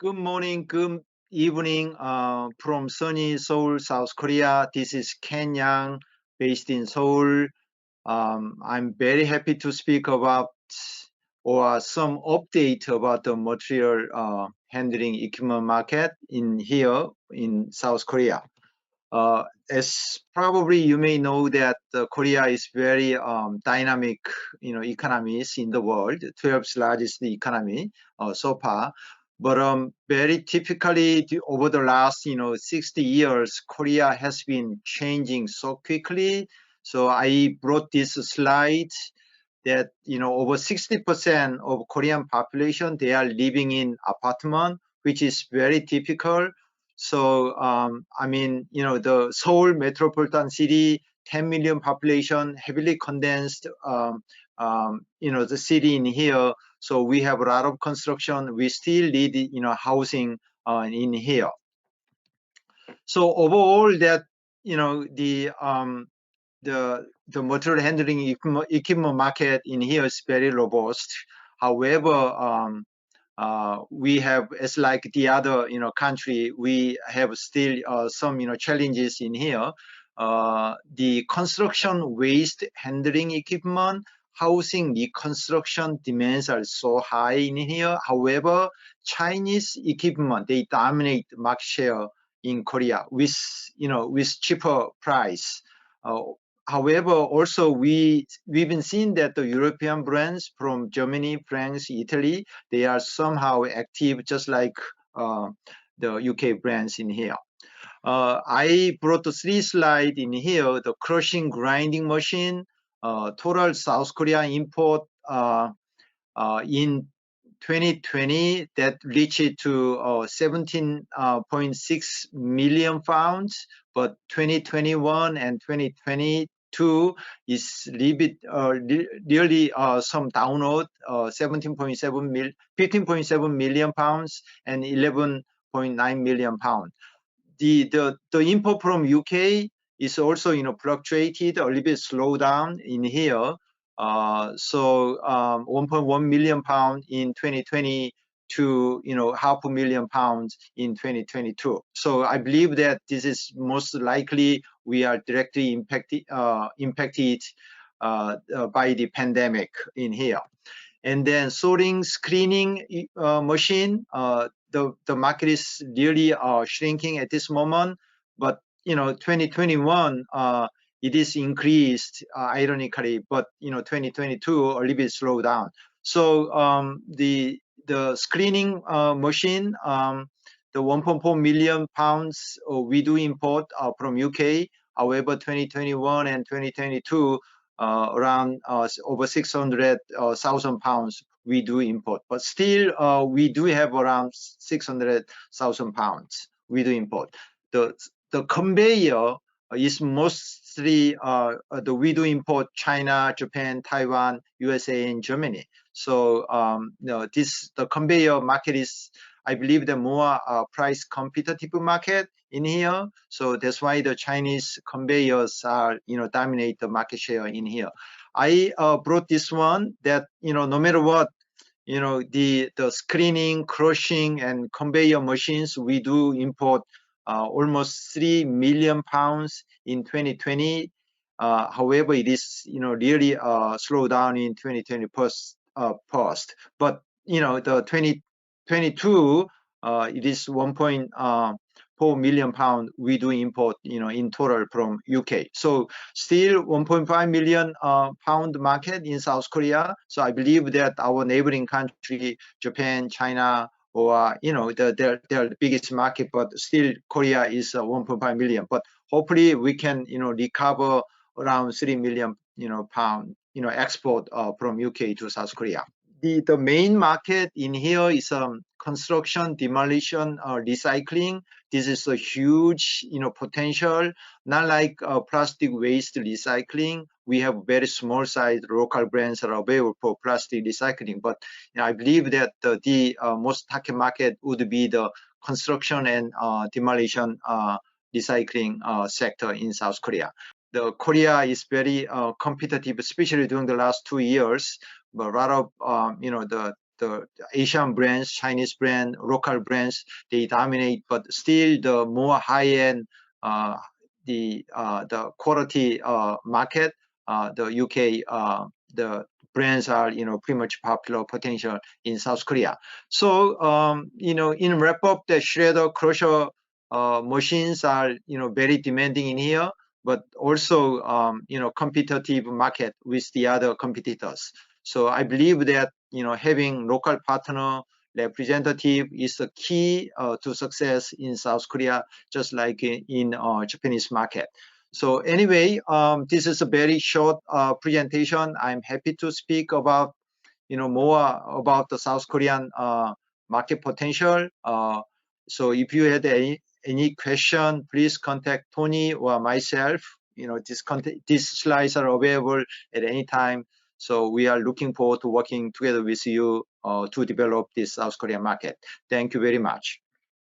Good morning, good evening from sunny Seoul, South Korea. This is Ken Yang, based in Seoul. I'm very happy to speak about or some update about the material handling equipment market in here in South Korea. As probably you may know that Korea is very dynamic, economies in the world, 12th largest economy so far. But very typically over the last 60 years, Korea has been changing so quickly. So I brought this slide that over 60% of Korean population, they are living in apartment, which is very typical. So the Seoul metropolitan city, 10 million population, heavily condensed, the city in here. So we have a lot of construction. We still need housing in here. So overall, that the material handling equipment market in here is very robust. However, we have, as like the other country, we have still some challenges in here. The construction waste handling equipment, housing reconstruction demands are so high in here. However, Chinese equipment, they dominate market share in Korea with cheaper price. However, also we've been seeing that the European brands from Germany, France, Italy, they are somehow active, just like the UK brands in here. I brought the 3 slides in here. The crushing grinding machine, total South Korea import in 2020 that reached to 17.6 million pounds, but 2021 and 2022 is really some downward, 15.7 million pounds and 11.9 million pounds. The import from UK is also fluctuated a little bit, slow down in here. So 1.1 million pounds in 2020 to half a million pounds in 2022. So I believe that this is most likely we are directly impacted by the pandemic in here. And then sorting screening machine, the market is really shrinking at this moment, but 2021 it is increased ironically, but 2022 a little bit slowed down. So the screening machine, the 1.4 million pounds we do import from UK. However, 2021 and 2022 around over 600,000 pounds we do import, but still we do have around 600,000 pounds we do import. The conveyor is mostly we do import China, Japan, Taiwan, USA, and Germany. So the conveyor market is, I believe, the more price competitive market in here. So that's why the Chinese conveyors are dominate the market share in here. I brought this one that no matter what, the screening, crushing, and conveyor machines we do import almost 3 million pounds in 2020. However, it is really slowed down in 2020 post. But the 2022 it is 1.4 million pound we do import in total from UK. So still 1.5 million pound market in South Korea. So I believe that our neighboring country, Japan, China, or they're the biggest market, but still Korea is 1.5 million. But hopefully we can recover around 3 million pound export from UK to South Korea. The main market in here is construction, demolition, recycling. This is a huge potential. Not like plastic waste recycling. We have very small size local brands that are available for plastic recycling. But I believe that the most target market would be the construction and demolition recycling sector in South Korea. The Korea is very competitive, especially during the last 2 years. But a lot of the Asian brands, Chinese brand, local brands, they dominate, but still the more high-end, the quality market, the UK, the brands are, pretty much popular potential in South Korea. So, in wrap up, the shredder crusher machines are, very demanding in here, but also, competitive market with the other competitors. So I believe that, having local partner representative is the key to success in South Korea, just like in Japanese market. So anyway, this is a very short presentation. I'm happy to speak about, more about the South Korean market potential. So if you had any question, please contact Tony or myself. These slides are available at any time. So we are looking forward to working together with you to develop this South Korean market. Thank you very much.